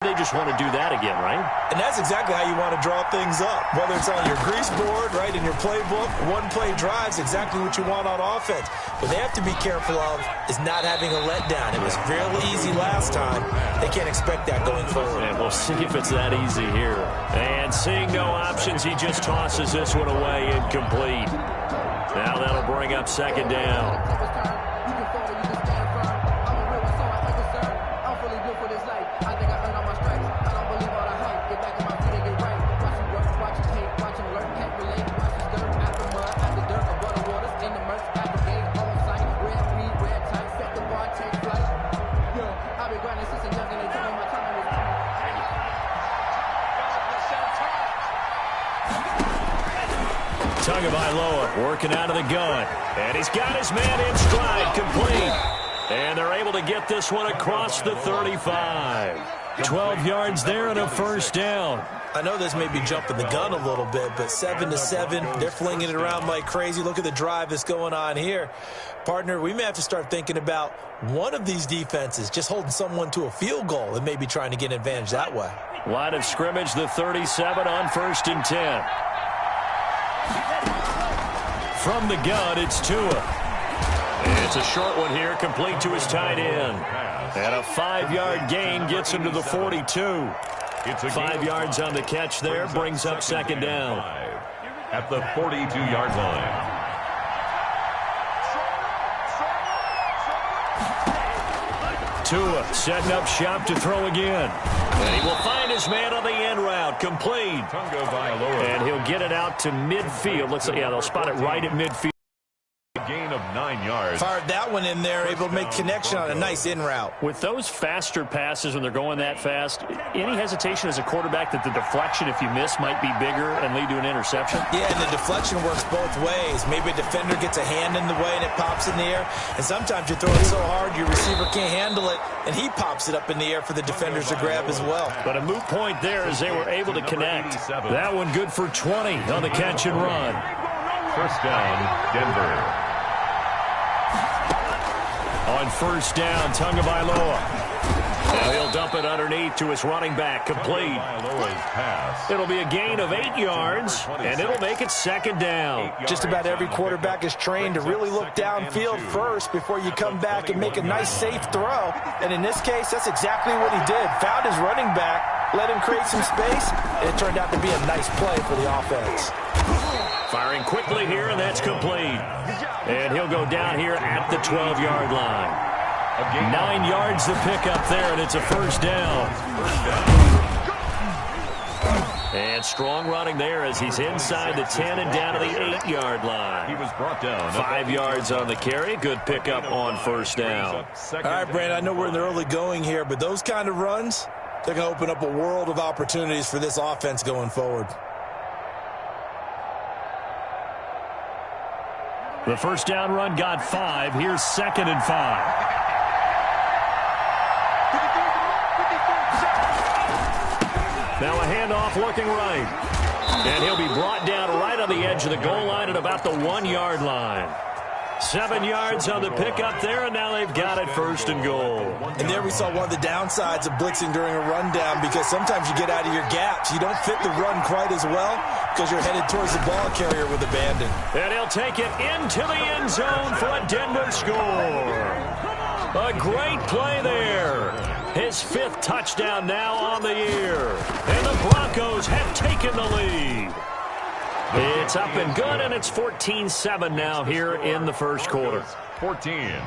They just want to do that again, right? And that's exactly how you want to draw things up. Whether it's on your grease board, right, in your playbook, one-play drives, exactly what you want on offense. What they have to be careful of is not having a letdown. It was real easy last time. They can't expect that going forward. And we'll see if it's that easy here. And seeing no options, he just tosses this one away, incomplete. Now that'll bring up second down. Tagovailoa working out of the gun. And he's got his man in stride, complete. And they're able to get this one across the 35. 12 yards there and a first down. I know this may be jumping the gun a little bit, but 7-7, they're flinging it around like crazy. Look at the drive that's going on here. Partner, we may have to start thinking about one of these defenses just holding someone to a field goal and maybe trying to get an advantage that way. Line of scrimmage, the 37 on 1st and 10. From the gun, it's Tua. It's a short one here, complete to his tight end. And a 5-yard gain gets him to the 42. 5 yards on the catch there, brings up second down. At the 42-yard line. Tua setting up shop to throw again. And he will find his man on the end route, complete. And he'll get it out to midfield. Looks like, yeah, they'll spot it right at midfield. Gain of 9 yards. Fired that one in there, able to make connection on a nice in route. With those faster passes, when they're going that fast, any hesitation as a quarterback that the deflection, if you miss, might be bigger and lead to an interception? Yeah, and the deflection works both ways. Maybe a defender gets a hand in the way and it pops in the air. And sometimes you throw it so hard your receiver can't handle it, and he pops it up in the air for the defenders to grab as well. But a moot point there as they were able to connect. That one good for 20 on the catch and run. First down, Denver. On first down, Tagovailoa. Now he'll dump it underneath to his running back, complete. It'll be a gain of 8 yards, and it'll make it second down. Just about every quarterback is trained to really look downfield first before you come back and make a nice, safe throw. And in this case, that's exactly what he did. Found his running back, let him create some space, and it turned out to be a nice play for the offense. Firing quickly here, and that's complete. And he'll go down here at the 12-yard line. 9 yards to pick up there, and it's a first down. And strong running there as he's inside the 10 and down to the 8-yard line. He was brought down. 5 yards on the carry. Good pickup on first down. All right, Brandon, I know we're in the early going here, but those kind of runs, they're going to open up a world of opportunities for this offense going forward. The first down run got 5. Here's 2nd and 5. Now a handoff looking right. And he'll be brought down right on the edge of the goal line at about the 1-yard line. 7 yards on the pickup there, and now they've got it 1st and goal. And there we saw one of the downsides of blitzing during a rundown, because sometimes you get out of your gaps. You don't fit the run quite as well because you're headed towards the ball carrier with abandon. And he'll take it into the end zone for a Denver score. A great play there. His 5th touchdown now on the year. And the Broncos have taken the lead. It's up and good, and it's 14-7 now here in the first quarter. 14,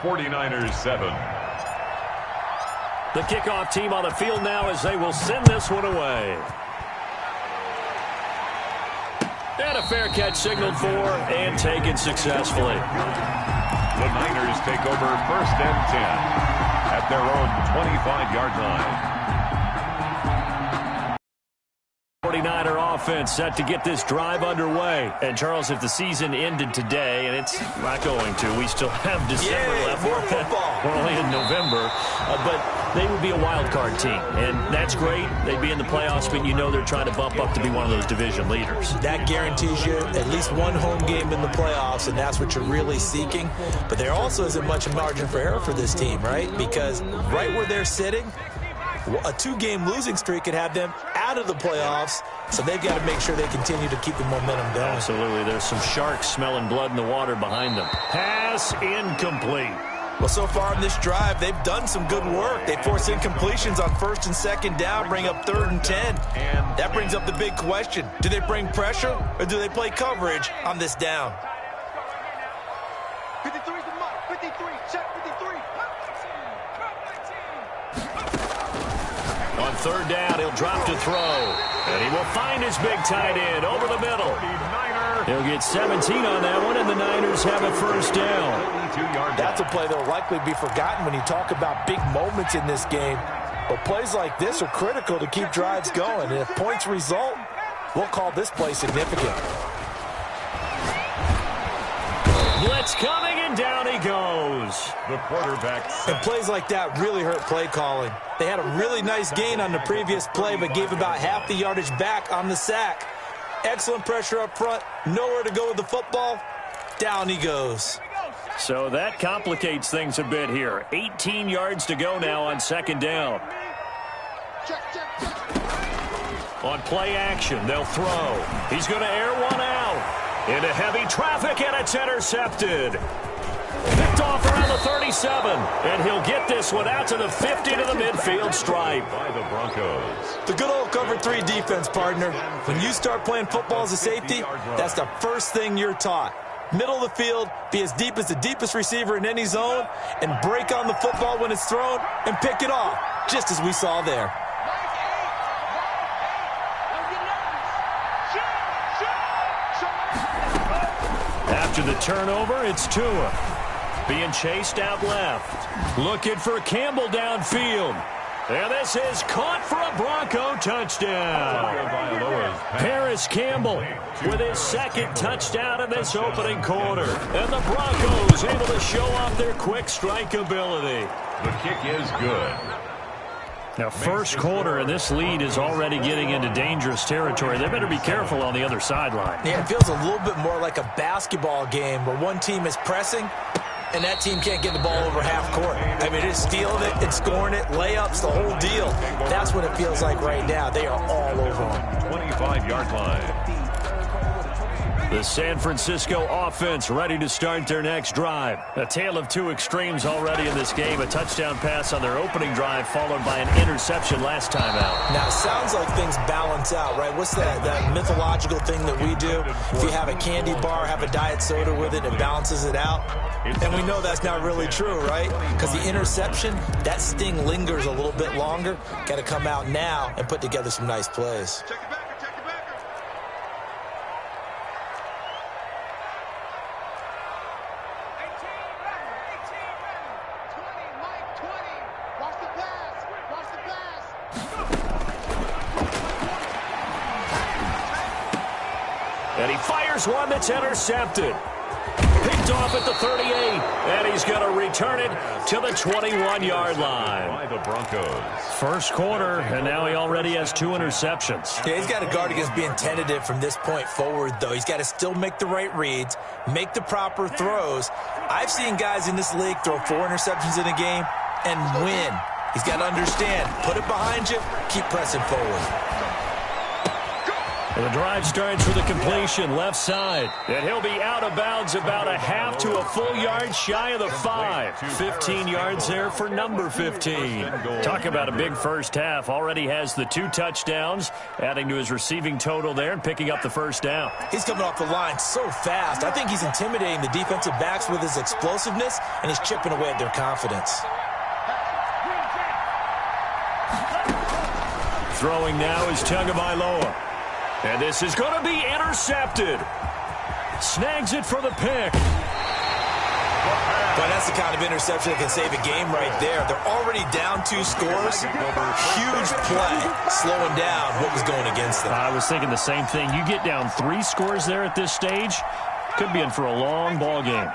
49ers 7. The kickoff team on the field now as they will send this one away. And a fair catch signaled for and taken successfully. The Niners take over 1st and 10 at their own 25-yard line. 49er offense set to get this drive underway. And, Charles, if the season ended today, and it's not going to, we still have December left. More football. We're only in November. But they would be a wild card team, and that's great. They'd be in the playoffs, but you know they're trying to bump up to be one of those division leaders. That guarantees you at least one home game in the playoffs, and that's what you're really seeking. But there also isn't much margin for error for this team, right? Because right where they're sitting, A 2-game losing streak could have them out of the playoffs, so they've got to make sure they continue to keep the momentum going. Absolutely. There's some sharks smelling blood in the water behind them. Pass incomplete. Well, so far in this drive, they've done some good work. They force incompletions on 1st and 2nd down, bring up 3rd and 10. That brings up the big question. Do they bring pressure, or do they play coverage on this down? 53's the mark. 53. Check 53. On 3rd down, he'll drop to throw. And he will find his big tight end over the middle. He'll get 17 on that one, and the Niners have a 1st down. That's a play that will likely be forgotten when you talk about big moments in this game. But plays like this are critical to keep drives going. And if points result, we'll call this play significant. Blitz coming, and down he goes. The quarterback. And plays like that really hurt play calling. They had a really nice gain on the previous play, but gave about half the yardage back on the sack. Excellent pressure up front. Nowhere to go with the football. Down he goes. So that complicates things a bit here. 18 yards to go now on 2nd down. On play action, they'll throw. He's going to air one out. Into heavy traffic, and it's intercepted. Picked off around the 37, and he'll get this one out to the 50 to the midfield stripe. By the Broncos. The good old cover 3 defense, partner. When you start playing football as a safety, that's the first thing you're taught. Middle of the field, be as deep as the deepest receiver in any zone, and break on the football when it's thrown and pick it off, just as we saw there. After the turnover, it's Tua. Being chased out left. Looking for Campbell downfield. And this is caught for a Bronco touchdown. Paris Campbell with his 2nd touchdown in this opening quarter. And the Broncos able to show off their quick strike ability. The kick is good. Now, 1st quarter, and this lead is already getting into dangerous territory. They better be careful on the other sideline. Yeah, it feels a little bit more like a basketball game where one team is pressing and that team can't get the ball over half court. I mean, it's stealing it, it's scoring it, layups, the whole deal. That's what it feels like right now. They are all over them. 25-yard line. The San Francisco offense ready to start their next drive. A tale of 2 extremes already in this game. A touchdown pass on their opening drive followed by an interception last time out. Now, it sounds like things balance out, right? What's that mythological thing that we do? If you have a candy bar, have a diet soda with it, it balances it out. And we know that's not really true, right? Because the interception, that sting lingers a little bit longer. Got to come out now and put together some nice plays. And he fires one that's intercepted. Picked off at the 38, and he's going to return it to the 21-yard line. By the Broncos. 1st quarter, and now he already has 2 interceptions. Yeah, he's got to guard against being tentative from this point forward, though. He's got to still make the right reads, make the proper throws. I've seen guys in this league throw 4 interceptions in a game and win. He's got to understand, put it behind you, keep pressing forward. And the drive starts with a completion left side. And he'll be out of bounds about a half to a full yard shy of the 5. 15 yards there for number 15. Talk about a big first half. Already has the 2 touchdowns, adding to his receiving total there and picking up the 1st down. He's coming off the line so fast. I think he's intimidating the defensive backs with his explosiveness, and he's chipping away at their confidence. Throwing now is Tagovailoa. And this is going to be intercepted. Snags it for the pick. But that's the kind of interception that can save a game right there. They're already down 2 scores. Huge play, slowing down what was going against them. I was thinking the same thing. You get down 3 scores there at this stage, could be in for a long ball game.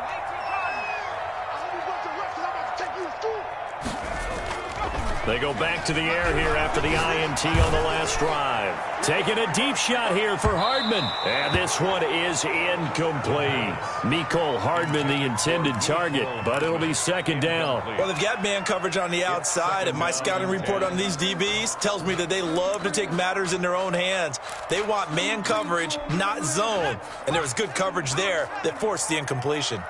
They go back to the air here after the INT on the last drive. Taking a deep shot here for Hardman. And this one is incomplete. Mecole Hardman, the intended target, but it'll be second down. Well, they've got man coverage on the outside, and my scouting report on these DBs tells me that they love to take matters in their own hands. They want man coverage, not zone. And there was good coverage there that forced the incompletion.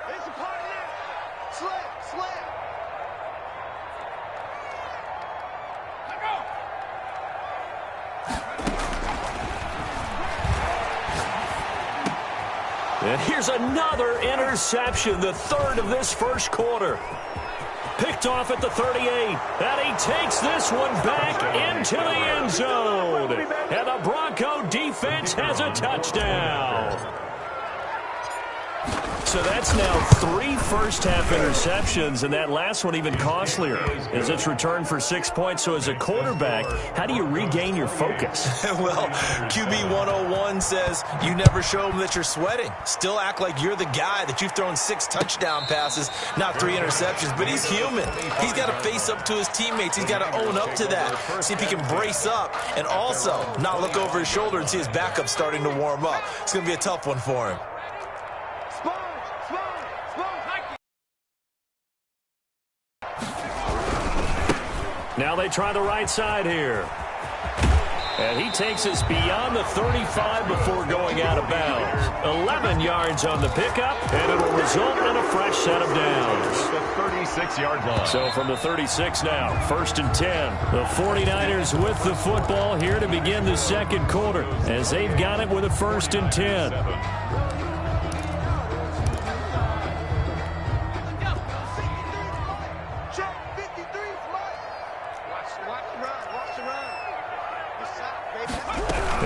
And here's another interception, the third of this first quarter. Picked off at the 38, and he takes this one back into the end zone. And the Bronco defense has a touchdown. So that's now 3 first-half interceptions, and that last one even costlier as it's returned for 6 points. So as a quarterback, how do you regain your focus? Well, QB 101 says you never show them that you're sweating. Still act like you're the guy, that you've thrown 6 touchdown passes, not 3 interceptions. But he's human. He's got to face up to his teammates. He's got to own up to that. See if he can brace up and also not look over his shoulder and see his backup starting to warm up. It's going to be a tough one for him. Now they try the right side here. And he takes us beyond the 35 before going out of bounds. 11 yards on the pickup, and it will result in a fresh set of downs. The 36-yard line. So from the 36 now, 1st and 10. The 49ers with the football here to begin the second quarter as they've got it with a 1st and 10.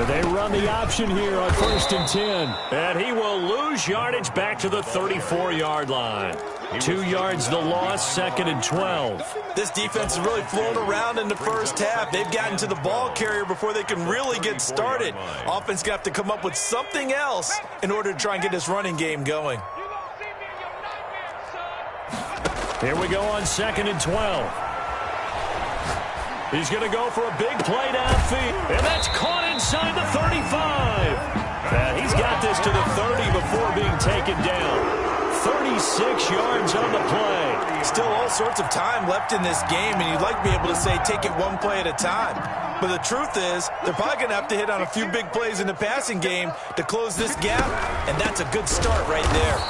They run the option here on 1st and 10. And he will lose yardage back to the 34-yard line. 2 yards the loss, 2nd and 12. This defense has really flown around in the first half. They've gotten to the ball carrier before they can really get started. Offense got to come up with something else in order to try and get this running game going. Here we go on 2nd and 12. He's going to go for a big play downfield. And that's caught inside the 35. And he's got this to the 30 before being taken down. 36 yards on the play. Still all sorts of time left in this game, and you'd like to be able to say take it one play at a time. But the truth is, they're probably going to have to hit on a few big plays in the passing game to close this gap, and that's a good start right there.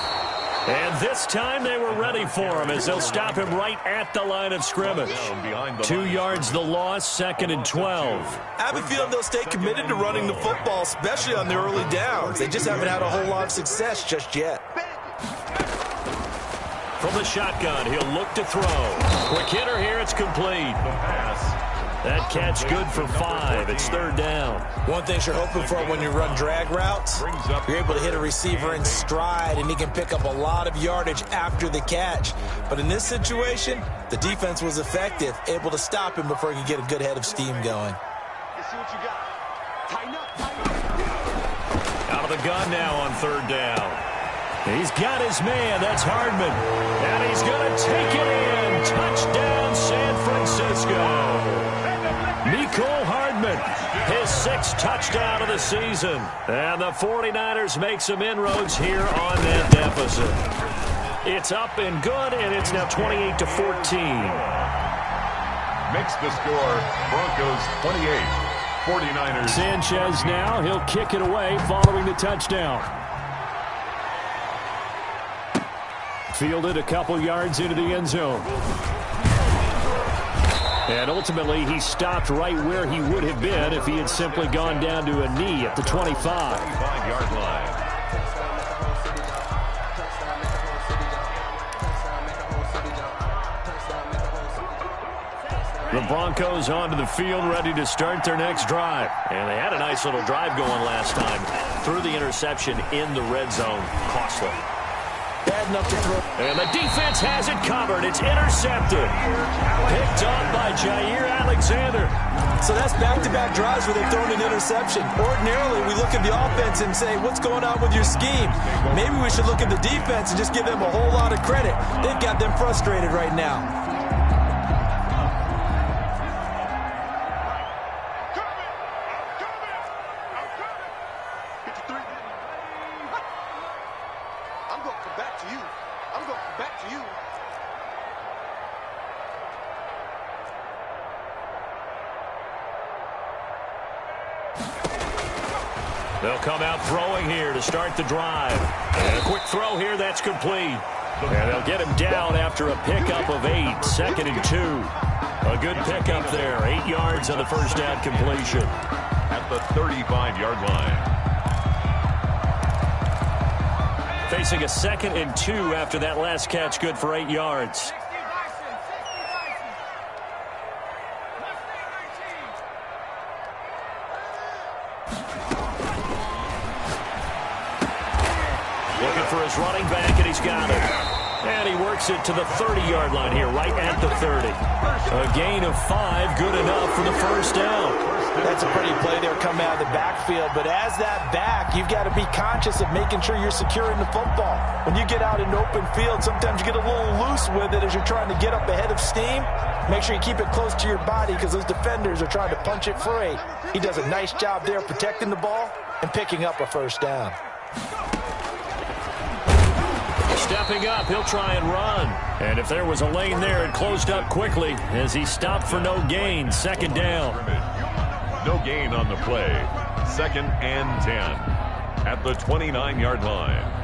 And this time they were ready for him as they'll stop him right at the line of scrimmage. 2 yards the loss, 2nd and 12. I have a feeling they'll stay committed to running the football, especially on the early downs. They just haven't had a whole lot of success just yet. From the shotgun, he'll look to throw. Quick hitter here, it's complete. That catch good for 5. It's 3rd down. One thing you're hoping for when you run drag routes, you're able to hit a receiver in stride, and he can pick up a lot of yardage after the catch. But in this situation, the defense was effective, able to stop him before he could get a good head of steam going. Let's see what you got. Tighten up, tighten up. Out of the gun now on 3rd down. He's got his man. That's Hardman. And he's going to take it in. Touchdown, San Francisco. Mecole Hardman, his 6th touchdown of the season. And the 49ers make some inroads here on that deficit. It's up and good, and it's now 28-14. Makes the score, Broncos 28, 49ers. Sanchez now, he'll kick it away following the touchdown. Fielded a couple yards into the end zone. And ultimately, he stopped right where he would have been if he had simply gone down to a knee at the 25. 25-yard line. The Broncos onto the field, ready to start their next drive. And they had a nice little drive going last time. Threw the interception in the red zone. Costly. Bad enough to throw. And the defense has it covered. It's intercepted. Picked up by Jair Alexander. So that's back-to-back drives where they've thrown an interception. Ordinarily, we look at the offense and say, what's going on with your scheme? Maybe we should look at the defense and just give them a whole lot of credit. They've got them frustrated right now. They'll come out throwing here to start the drive. And a quick throw here, that's complete. And they'll get him down after a pickup of 8, 2nd and 2. A good pickup there, 8 yards on the first down completion. At the 35-yard line. Facing a 2nd and 2 after that last catch, good for 8 yards. Looking for his running back, and he's got it. And he works it to the 30-yard line here, right at the 30. A gain of 5, good enough for the first down. That's a pretty play there coming out of the backfield. But as that back, you've got to be conscious of making sure you're securing the football. When you get out in open field, sometimes you get a little loose with it as you're trying to get up ahead of steam. Make sure you keep it close to your body because those defenders are trying to punch it free. He does a nice job there protecting the ball and picking up a first down. Stepping up, he'll try and run. And if there was a lane there, it closed up quickly as he stopped for no gain. 2nd down. No gain on the play. 2nd and 10 at the 29-yard line.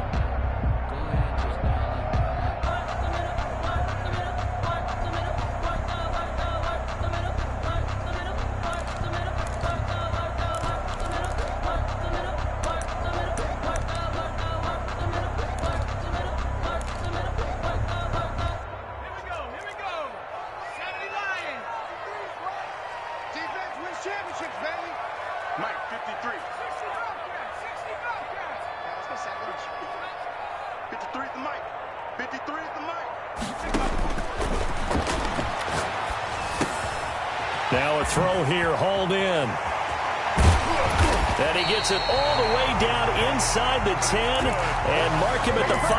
Now a throw here, hauled in. And he gets it all the way down inside the 10 and mark him at the 5.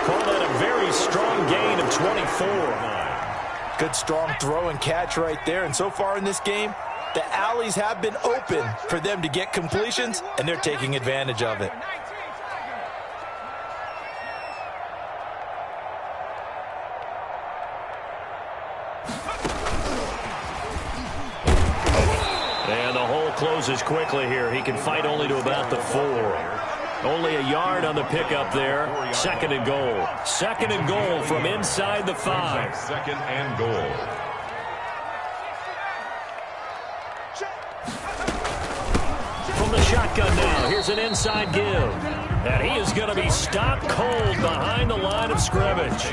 Call that a very strong gain of 24. Good strong throw and catch right there. And so far in this game, the alleys have been open for them to get completions, and they're taking advantage of it. And the hole closes quickly here. He can fight only to about the 4. Only a yard on the pickup there. 2nd and goal. 2nd and goal from inside the 5. 2nd and goal. From the shotgun now, here's an inside give. And he is going to be stopped cold behind the line of scrimmage.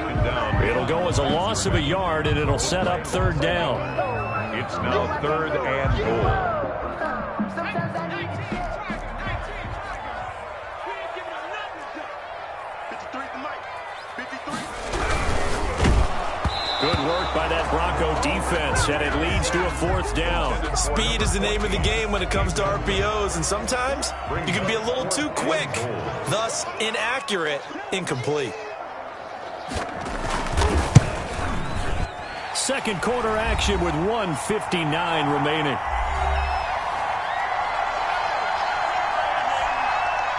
It'll go as a loss of a yard, and it'll set up 3rd down. It's now 3rd and goal. Good work by that Bronco defense, and it leads to a 4th down. Speed is the name of the game when it comes to RPOs, and sometimes you can be a little too quick, thus inaccurate, incomplete. 2nd quarter action with 1:59 remaining.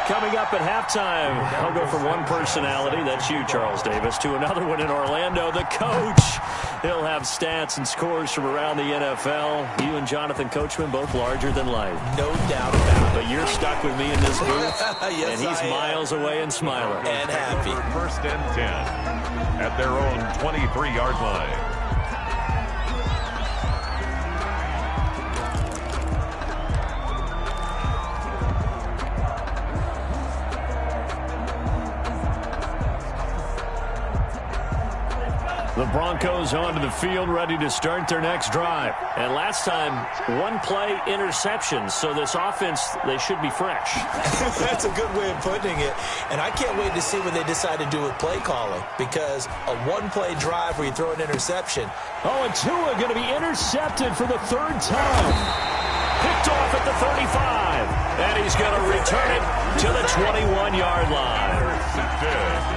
Coming up at halftime, I'll go from one personality, that's you, Charles Davis, to another one in Orlando, the coach. He'll have stats and scores from around the NFL. You and Jonathan Coachman, both larger than life. No doubt about it. But you're stuck with me in this booth, Yes, and he's miles away and smiling. And happy. 1st and 10 at their own 23-yard line. The Broncos onto the field, ready to start their next drive. And last time, 1-play interception. So this offense, they should be fresh. That's a good way of putting it. And I can't wait to see what they decide to do with play calling. Because a 1-play drive where you throw an interception. Oh, and Tua going to be intercepted for the 3rd time. Picked off at the 35. And he's going to return it to the 21-yard line.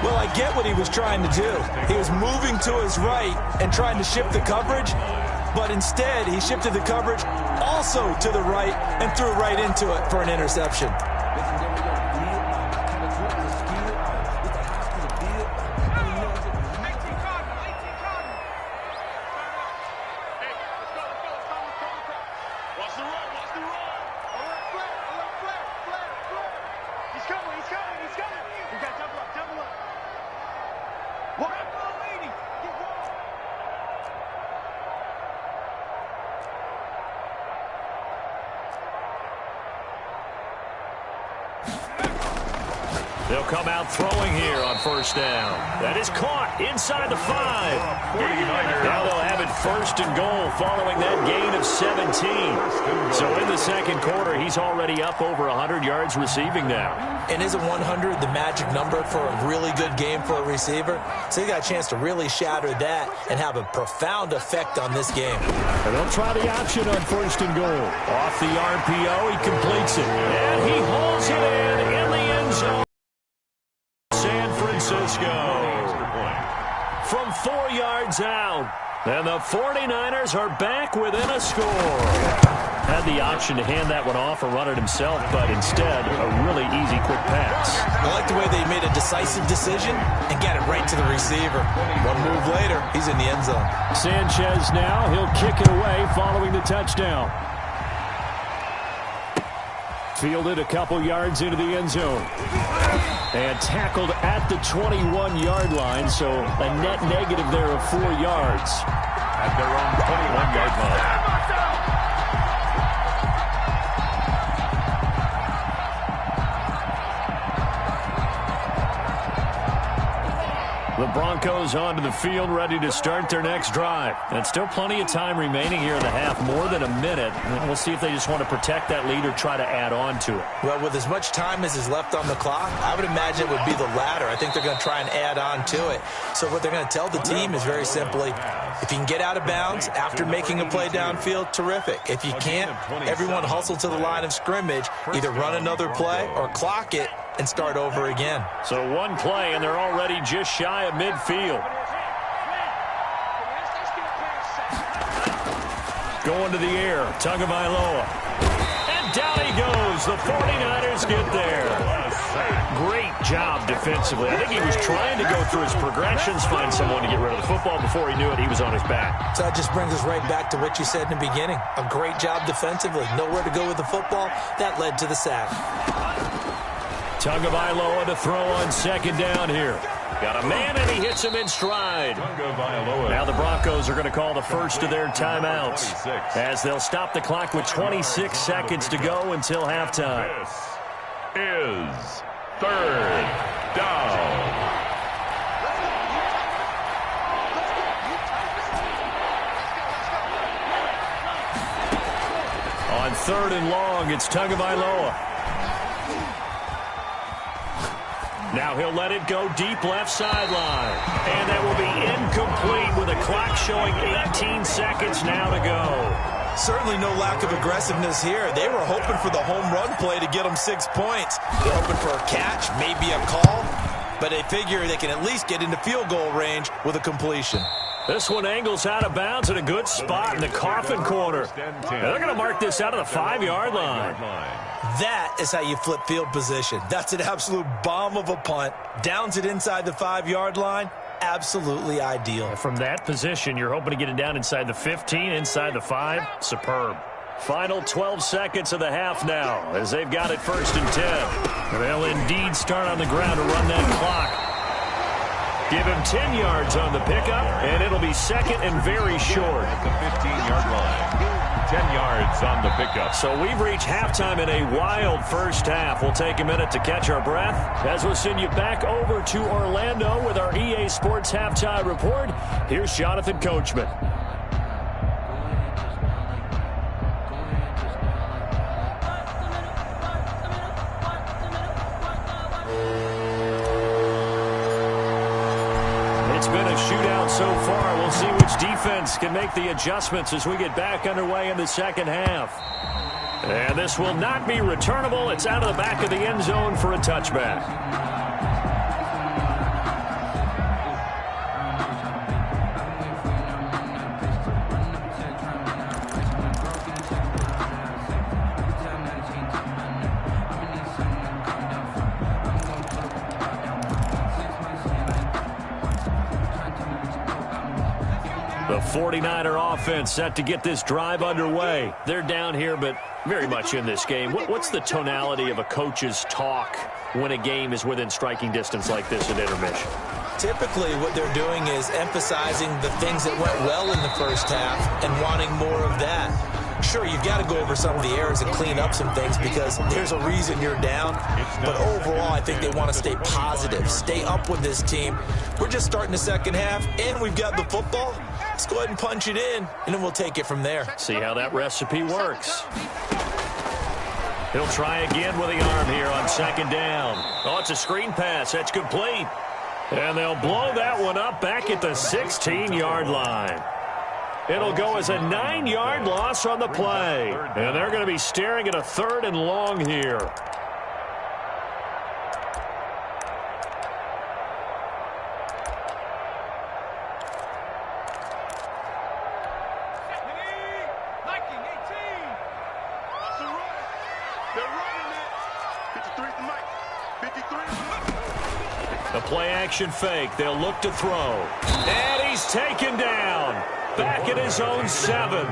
Well, I get what he was trying to do. He was moving to his right and trying to shift the coverage, but instead he shifted the coverage also to the right and threw right into it for an interception. They'll come out throwing here on first down. That is caught inside the 5. Now they'll have it first and goal following that gain of 17. So in the second quarter, he's already up over 100 yards receiving now. And isn't 100 the magic number for a really good game for a receiver? So he got a chance to really shatter that and have a profound effect on this game. And they'll try the option on first and goal. Off the RPO, he completes it. And he hauls it in the end zone. San Francisco. From 4 yards out. And the 49ers are back within a score. Had the option to hand that one off or run it himself, but instead, a really easy, quick pass. I like the way they made a decisive decision and got it right to the receiver. One move later, he's in the end zone. Sanchez now, he'll kick it away following the touchdown. Fielded a couple yards into the end zone. And tackled at the 21-yard line, so a net negative there of 4 yards. At their own 21-yard line. The Broncos onto the field, ready to start their next drive. And still plenty of time remaining here in the half, more than a minute. And we'll see if they just want to protect that lead or try to add on to it. Well, with as much time as is left on the clock, I would imagine it would be the latter. I think they're going to try and add on to it. So what they're going to tell the team is very simply, if you can get out of bounds after making a play downfield, terrific. If you can't, everyone hustle to the line of scrimmage, either run another play or clock it and start over again. So one play, and they're already just shy of midfield. Going to the air, Tagovailoa. And down he goes. The 49ers get there. Great job defensively. I think he was trying to go through his progressions, find someone to get rid of the football. Before he knew it, he was on his back. So that just brings us right back to what you said in the beginning. A great job defensively. Nowhere to go with the football. That led to the sack. Tagovailoa to throw on second down here. Got a man, and he hits him in stride. Now the Broncos are going to call the first of their timeouts as they'll stop the clock with 26 seconds to go until halftime. This is third down. On third and long, it's Tagovailoa. Now he'll let it go deep left sideline. And that will be incomplete with a clock showing 18 seconds now to go. Certainly no lack of aggressiveness here. They were hoping for the home run play to get them 6 points. They're hoping for a catch, maybe a call. But they figure they can at least get into field goal range with a completion. This one angles out of bounds at a good spot in the coffin corner. And they're going to mark this out of the 5-yard line. That is how you flip field position. That's an absolute bomb of a punt. Downs it inside the 5-yard line. Absolutely ideal. From that position, you're hoping to get it down inside the 15, inside the 5. Superb. Final 12 seconds of the half now as they've got it first and 10. They'll indeed start on the ground to run that clock. Give him 10 yards on the pickup, and it'll be second and very short. At the 15-yard line. 10 yards on the pickup. So we've reached halftime in a wild first half. We'll take a minute to catch our breath as we'll send you back over to Orlando with our EA Sports Halftime Report. Here's Jonathan Coachman. It's been a shootout so far. We'll see which defense can make the adjustments as we get back underway in the second half. And this will not be returnable. It's out of the back of the end zone for a touchback. The 49er offense set to get this drive underway. They're down here, but very much in this game. What's the tonality of a coach's talk when a game is within striking distance like this at intermission? Typically, what they're doing is emphasizing the things that went well in the first half and wanting more of that. Sure, you've got to go over some of the errors and clean up some things because there's a reason you're down. But overall, I think they want to stay positive, stay up with this team. We're just starting the second half, and we've got the football. Let's go ahead and punch it in, and then we'll take it from there. See how that recipe works. He'll try again with the arm here on second down. Oh, it's a screen pass. That's complete. And they'll blow that one up back at the 16-yard line. It'll go as a 9-yard loss on the play. And they're going to be staring at a 3rd and long here. The play-action fake. They'll look to throw. And he's taken down. Back at his own 7.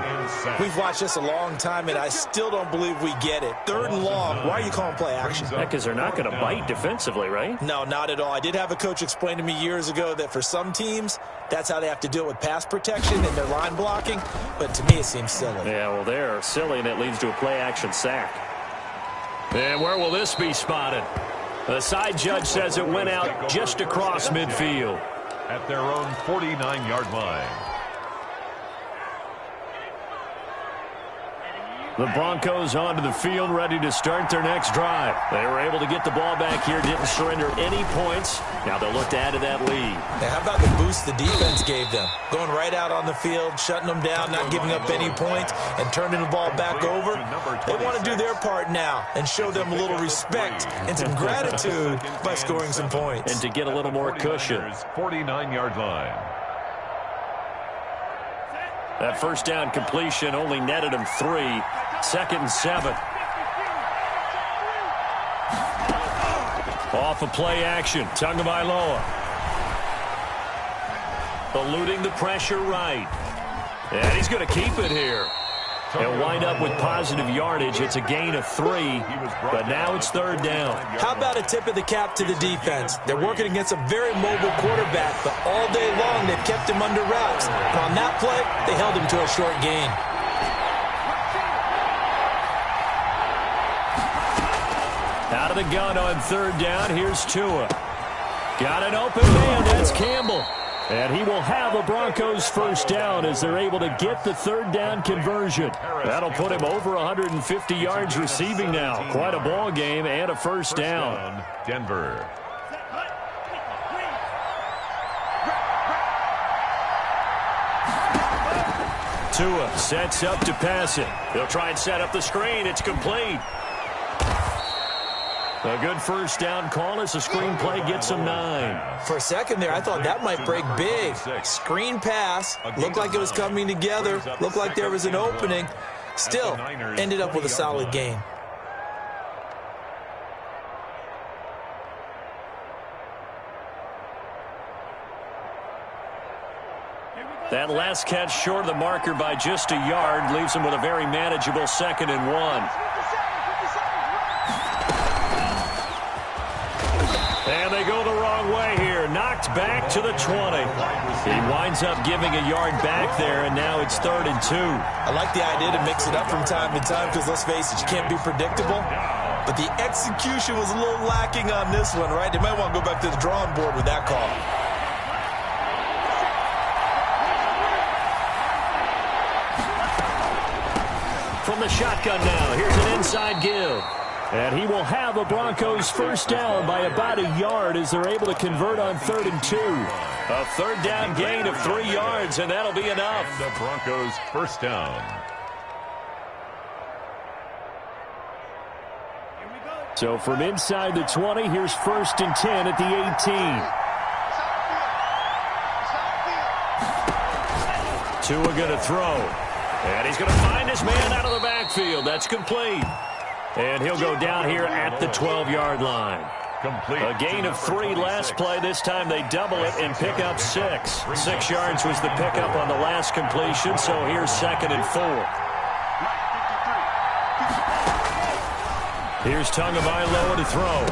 We've watched this a long time, and I still don't believe we get it. 3rd and long. Why are you calling play action? Because they're not going to bite defensively, right? No, not at all. I did have a coach explain to me years ago that for some teams, that's how they have to deal with pass protection and their line blocking. But to me, it seems silly. Yeah, well, they're silly, and it leads to a play-action sack. And where will this be spotted? The side judge says it went out just across midfield. At their own 49-yard line. The Broncos onto the field, ready to start their next drive. They were able to get the ball back here, didn't surrender any points. Now they'll look to add to that lead. Now, how about the boost the defense gave them? Going right out on the field, shutting them down, not giving up any points, and turning the ball back over. They want to do their part now and show them a little respect and some gratitude by scoring some points. And to get a little more cushion. 49-yard line. That first down completion only netted him 3. 2nd and 7. Off of play action. Tagovailoa. Eluding the pressure right. And he's going to keep it here. He'll wind up with positive yardage. It's a gain of 3, but now it's 3rd down. How about a tip of the cap to the defense? They're working against a very mobile quarterback, but all day long they've kept him under wraps. And on that play, they held him to a short gain. Out of the gun on 3rd down, here's Tua. Got an open man, that's Campbell. And he will have a Broncos first down as they're able to get the 3rd down conversion. That'll put him over 150 yards receiving now. Quite a ball game and a first down. Denver. Tua sets up to pass it. They'll try and set up the screen. It's complete. A good first down call as the screenplay gets him 9. For a second there, I thought that might break big. Screen pass. Looked like it was coming together. Looked like there was an opening. Still, ended up with a solid gain. That last catch short of the marker by just a yard leaves him with a very manageable 2nd and 1. And they go the wrong way here. Knocked back to the 20. He winds up giving a yard back there, and now it's 3rd and 2. I like the idea to mix it up from time to time because, let's face it, you can't be predictable. But the execution was a little lacking on this one, right? They might want to go back to the drawing board with that call. From the shotgun now, here's an inside give. And he will have a Broncos first down by about a yard as they're able to convert on 3rd and 2. A 3rd down gain of 3 yards, and that'll be enough. The Broncos first down. So from inside the 20, here's 1st and 10 at the 18. Tua going to throw. And he's going to find his man out of the backfield. That's complete. And he'll go down here at the 12-yard line. Complete. A gain of 3 last play. This time they double it and pick up 6. 6 yards was the pickup on the last completion, so here's 2nd and 4. Here's Tagovailoa to throw.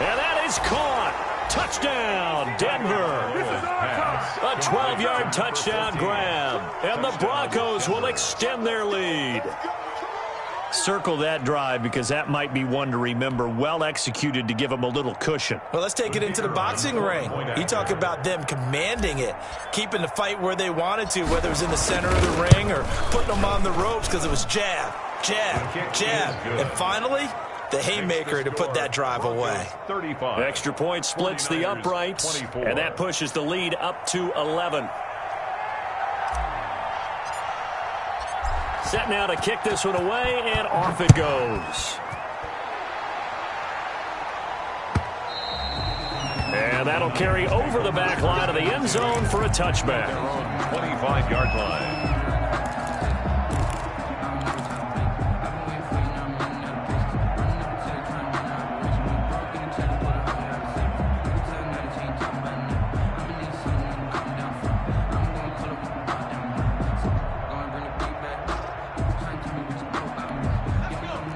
And that is caught. Touchdown, Denver. A 12-yard touchdown grab. And the Broncos will extend their lead. Circle that drive because that might be one to remember. Well executed to give them a little cushion. Well, let's take it into the boxing ring. You talk about them commanding it, keeping the fight where they wanted to, whether it was in the center of the ring or putting them on the ropes because it was jab, jab, jab. And finally, the haymaker to put that drive away. Extra point splits the uprights, and that pushes the lead up to 11. Set now to kick this one away, and off it goes. And that'll carry over the back line of the end zone for a touchback. 25-yard line.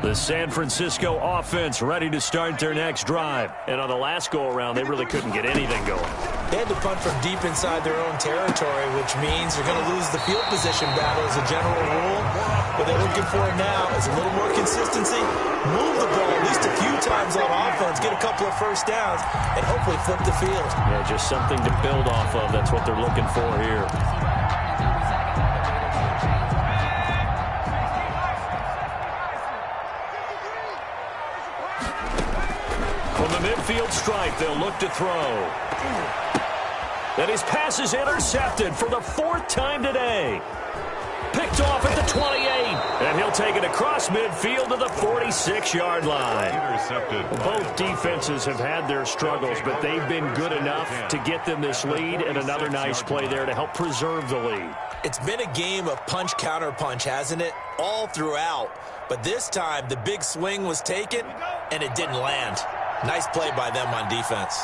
The San Francisco offense ready to start their next drive. And on the last go-around, they really couldn't get anything going. They had to punt from deep inside their own territory, which means they're going to lose the field position battle as a general rule. What they're looking for now is a little more consistency, move the ball at least a few times on offense, get a couple of first downs, and hopefully flip the field. Yeah, just something to build off of. That's what they're looking for here. From the midfield stripe, they'll look to throw. And his pass is intercepted for the fourth time today. Picked off at the 28. And he'll take it across midfield to the 46-yard line. Intercepted. Both defenses have had their struggles, but they've been good enough to get them this lead, and another nice play there to help preserve the lead. It's been a game of punch-counter-punch, hasn't it? All throughout. But this time, the big swing was taken, and it didn't land. Nice play by them on defense.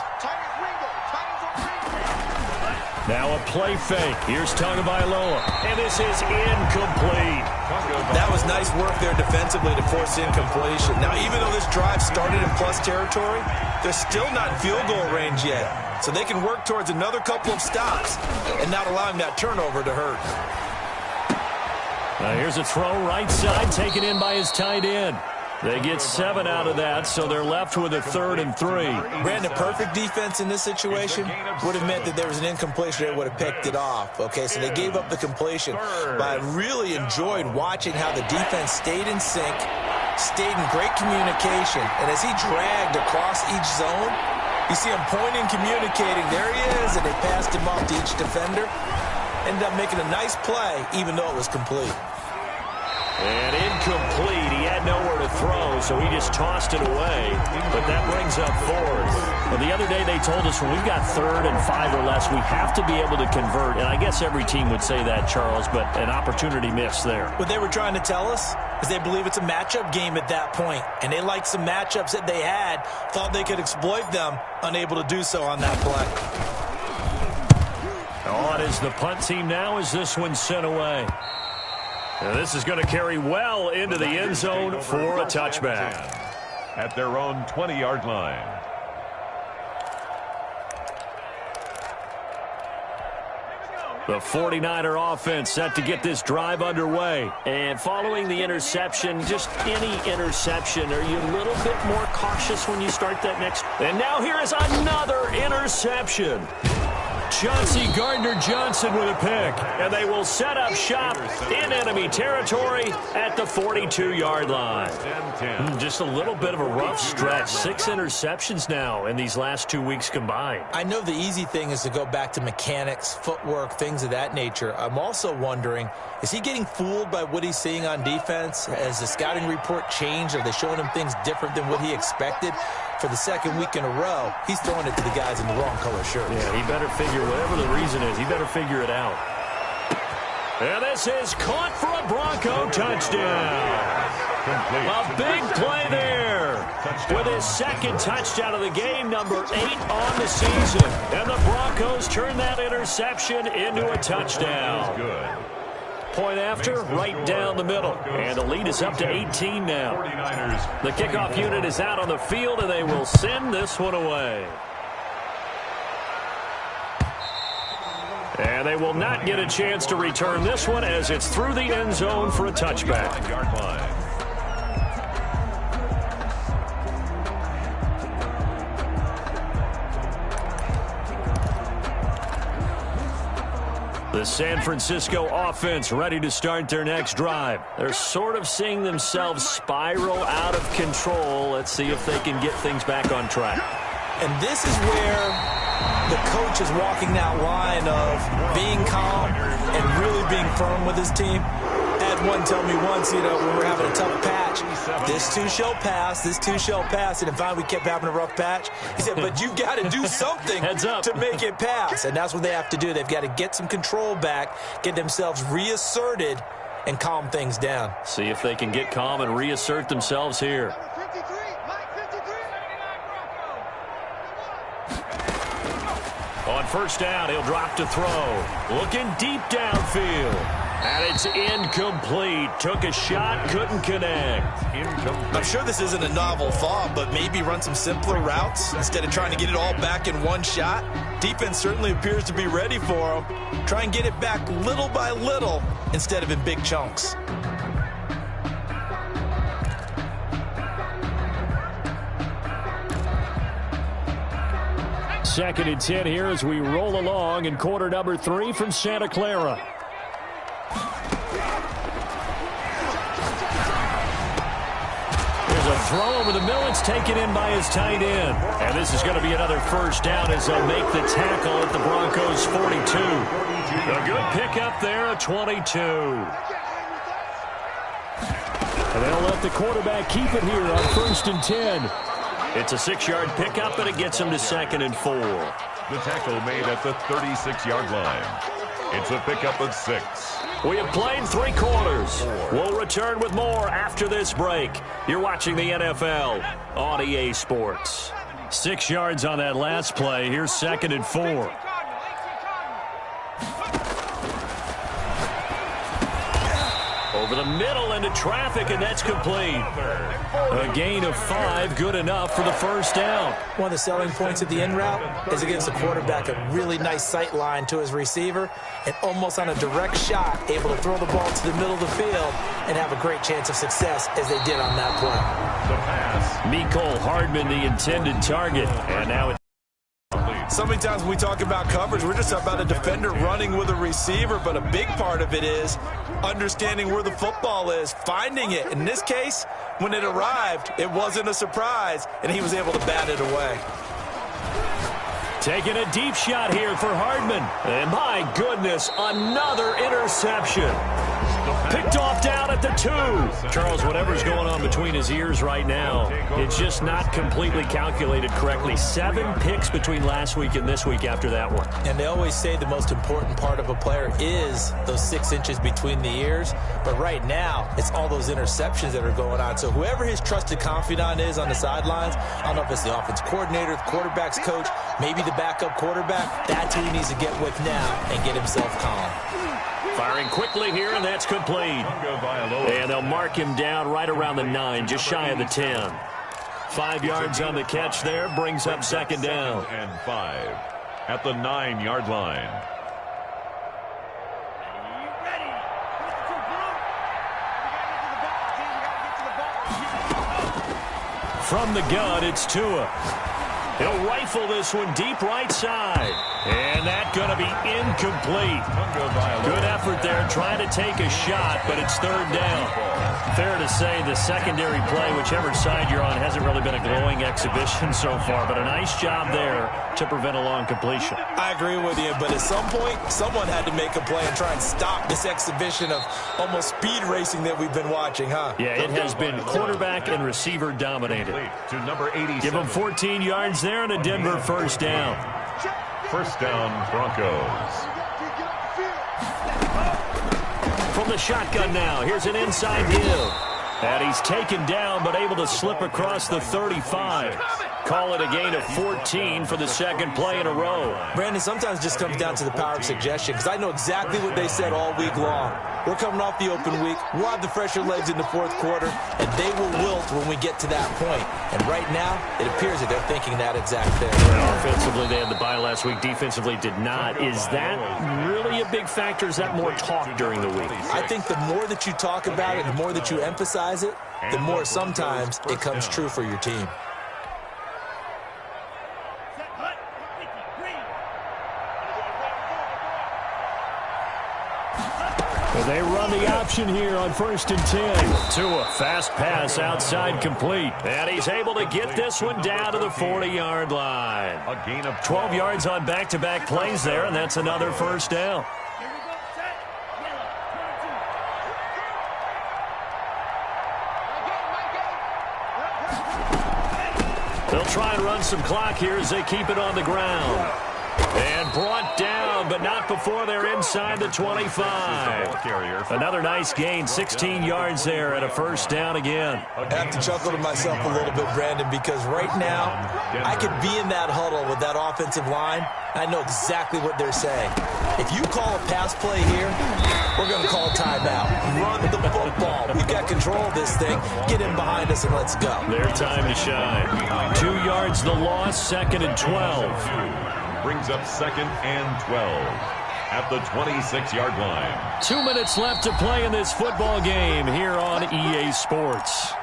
Now a play fake. Here's Tagovailoa. And this is incomplete. That was nice work there defensively to force incompletion. Now, even though this drive started in plus territory, they're still not in field goal range yet. So they can work towards another couple of stops and not allowing that turnover to hurt. Now here's a throw right side taken in by his tight end. They get 7 out of that, so they're left with a 3rd and 3. Brandon, perfect defense in this situation would have meant that there was an incompletion. They would have picked it off. Okay, so they gave up the completion. But I really enjoyed watching how the defense stayed in sync, stayed in great communication. And as he dragged across each zone, you see him pointing, communicating. There he is, and they passed him off to each defender. Ended up making a nice play, even though it was complete. And incomplete. He had nowhere to throw, so he just tossed it away. But that brings up 4th. Well, the other day they told us when we've got 3rd and 5 or less, we have to be able to convert. And I guess every team would say that, Charles, but an opportunity missed there. What they were trying to tell us is they believe it's a matchup game at that point. And they liked some matchups that they had, thought they could exploit them, unable to do so on that play. On is the punt team now as this one's sent away. And this is going to carry well into the end zone for a touchback. At their own 20-yard line. The 49er offense set to get this drive underway. And following the interception, just any interception, are you a little bit more cautious when you start that next? And now here is another interception. Chauncey Gardner-Johnson with a pick, and they will set up shop in enemy territory at the 42-yard line. Just a little bit of a rough stretch. 6 interceptions now in these last 2 weeks combined. I know the easy thing is to go back to mechanics, footwork, things of that nature. I'm also wondering, is he getting fooled by what he's seeing on defense? Has the scouting report changed? Are they showing him things different than what he expected? For the second week in a row, he's throwing it to the guys in the wrong color shirts. Yeah, he better figure, whatever the reason is, he better figure it out. And this is caught for a Bronco touchdown. A big play there. With his second touchdown of the game, number 8 on the season. And the Broncos turn that interception into a touchdown. Good. Point after, right down the middle. And the lead is up to 18 now. The kickoff unit is out on the field, and they will send this one away. And they will not get a chance to return this one as it's through the end zone for a touchback. 5-yard line. The San Francisco offense ready to start their next drive. They're sort of seeing themselves spiral out of control. Let's see if they can get things back on track. And this is where the coach is walking that line of being calm and really being firm with his team. I had one tell me once, when we're having a tough patch, this too shall pass, this too shall pass. And finally we kept having a rough patch. He said, but you've got to do something to make it pass. And that's what they have to do. They've got to get some control back, get themselves reasserted, and calm things down. See if they can get calm and reassert themselves here. On first down, he'll drop to throw. Looking deep downfield. And it's incomplete. Took a shot, couldn't connect. Incomplete. I'm sure this isn't a novel thought, but maybe run some simpler routes instead of trying to get it all back in one shot. Defense certainly appears to be ready for him. Try and get it back little by little instead of in big chunks. Second and 10 here as we roll along in quarter number 3 from Santa Clara. There's a throw over the middle. It's taken in by his tight end. And this is going to be another first down as they'll make the tackle at the Broncos' 42. A good pickup there, a 22. And they'll let the quarterback keep it here on first and 10. It's a 6-yard pickup, and it gets him to 2nd and 4. The tackle made at the 36-yard line. It's a pickup of 6. We have played 3 quarters. We'll return with more after this break. You're watching the NFL on EA Sports. 6 yards on that last play. Here's 2nd and 4. Over the middle into traffic, and that's complete. A gain of 5, good enough for the first down. One of the selling points of the in route is it gives the quarterback a really nice sight line to his receiver and almost on a direct shot able to throw the ball to the middle of the field and have a great chance of success as they did on that play. The pass. Mecole Hardman, the intended target, and now it's So many times when we talk about coverage, we're just about a defender running with a receiver, but a big part of it is understanding where the football is, finding it. In this case, when it arrived, it wasn't a surprise, and he was able to bat it away. taking a deep shot here for Hardman. And my goodness, another interception. Picked off down at the 2. Charles, whatever's going on between his ears right now, it's just not completely calculated correctly. 7 picks between last week and this week after that one. And they always say the most important part of a player is those 6 inches between the ears. But right now, it's all those interceptions that are going on. So whoever his trusted confidant is on the sidelines, I don't know if it's the offense coordinator, the quarterback's coach, maybe the backup quarterback, that's who he needs to get with now and get himself calm. Firing quickly here, and that's complete. And they'll mark him down right around the 9, just shy of the 10. 5 yards on the catch there, brings up second down. And 5 at the 9-yard line. From the gun, it's Tua. He'll rifle this one deep right side. And that's going to be incomplete. Good effort there, trying to take a shot, but it's third down. Fair to say the secondary play, whichever side you're on, hasn't really been a glowing exhibition so far, but a nice job there to prevent a long completion. I agree with you, but at some point, someone had to make a play and try and stop this exhibition of almost speed racing that we've been watching, huh? Yeah, it has been quarterback and receiver dominated. To number 87. Give him 14 yards there and a Denver first down. First down, Broncos. From the shotgun now, here's an inside give. And he's taken down, but able to slip across the 35. Call it a gain of 14 for the second play in a row. Brandon, sometimes it just comes down to the power of suggestion, because I know exactly what they said all week long. We're coming off the open week. We'll have the fresher legs in the fourth quarter, and they will wilt when we get to that point. And right now, it appears that they're thinking that exact thing. Well, offensively, they had the bye last week. Defensively, did not. Is that really a big factor? Is that more talk during the week? I think the more that you talk about it, the more that you emphasize it, the more sometimes it comes true for your team. They run the option here on 1st and 10. Tua, fast pass outside complete. And he's able to get this one down to the 40-yard line. A gain of 12 yards on back-to-back plays there, and that's another first down. They'll try and run some clock here as they keep it on the ground. And brought down, but not before they're inside the 25. Another nice gain, 16 yards there and a first down again. I have to chuckle to myself a little bit, Brandon, because right now I could be in that huddle with that offensive line. I know exactly what they're saying. If you call a pass play here, we're going to call timeout. Run the football. We've got control of this thing. Get in behind us and let's go. Their time to shine. 2 yards the loss, 2nd and 12. Brings up 2nd and 12 at the 26-yard line. 2 minutes left to play in this football game here on EA Sports.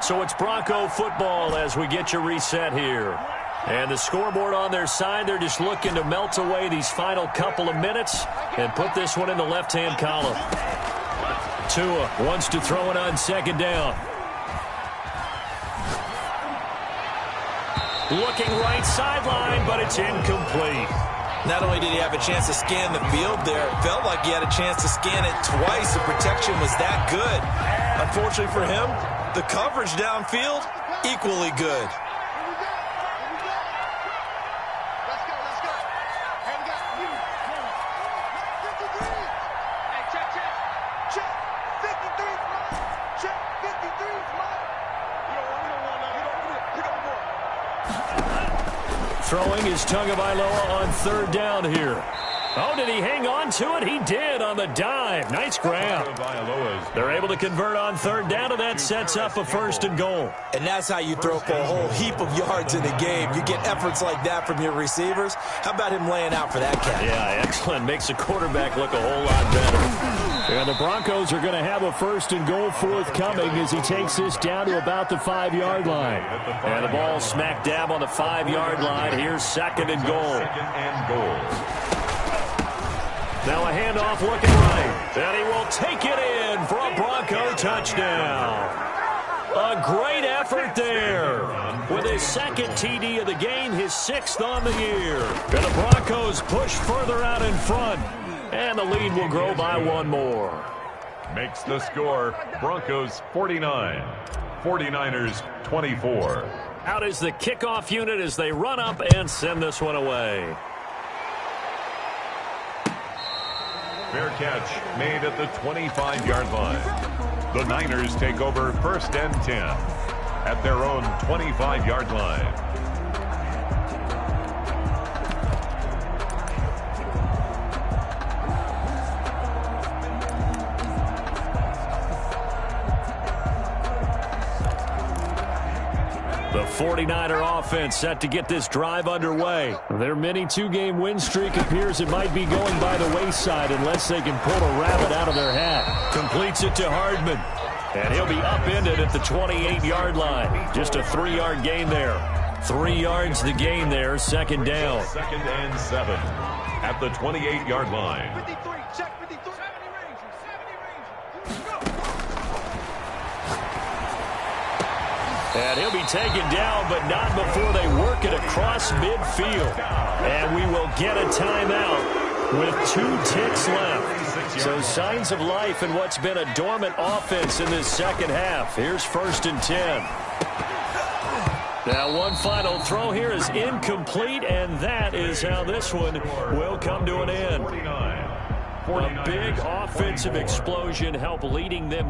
So it's Bronco football as we get you reset here. And the scoreboard on their side, they're just looking to melt away these final couple of minutes and put this one in the left-hand column. Tua wants to throw it on 2nd down. Looking right sideline, but it's incomplete. Not only did he have a chance to scan the field there, it felt like he had a chance to scan it twice. The protection was that good. Unfortunately for him, the coverage downfield, equally good. Throwing is Tagovailoa on 3rd down here. Oh, did he hang on to it? He did on the dive. Nice grab. They're able to convert on 3rd down, and that sets up a 1st and goal. And that's how you throw for a whole heap of yards in the game. You get efforts like that from your receivers. How about him laying out for that catch? Yeah, excellent. Makes the quarterback look a whole lot better. And the Broncos are going to have a 1st and goal forthcoming as he takes this down to about the 5-yard line. And the ball smack dab on the 5-yard line. Here's 2nd and goal. 2nd and goal. Now a handoff looking right. And he will take it in for a Bronco touchdown. A great effort there. With his 2nd TD of the game, his 6th on the year. And the Broncos push further out in front. And the lead will grow by 1 more. Makes the score Broncos 49, 49ers 24. Out is the kickoff unit as they run up and send this one away. Fair catch made at the 25-yard line. The Niners take over 1st and 10 at their own 25-yard line. The 49er offense set to get this drive underway. Their mini 2-game win streak appears it might be going by the wayside unless they can pull a rabbit out of their hat. Completes it to Hardman. And he'll be upended at the 28-yard line. Just a 3-yard gain there. 3 yards the gain there, 2nd down. 2nd and 7 at the 28-yard line. 53, check 53. 70 Rangers, 70 Rangers. And he'll be taken down, but not before they work it across midfield. And we will get a timeout with 2 ticks left. So signs of life in what's been a dormant offense in this 2nd half. Here's 1st and 10. Now one final throw here is incomplete, and that is how this one will come to an end. A big offensive explosion helped leading them to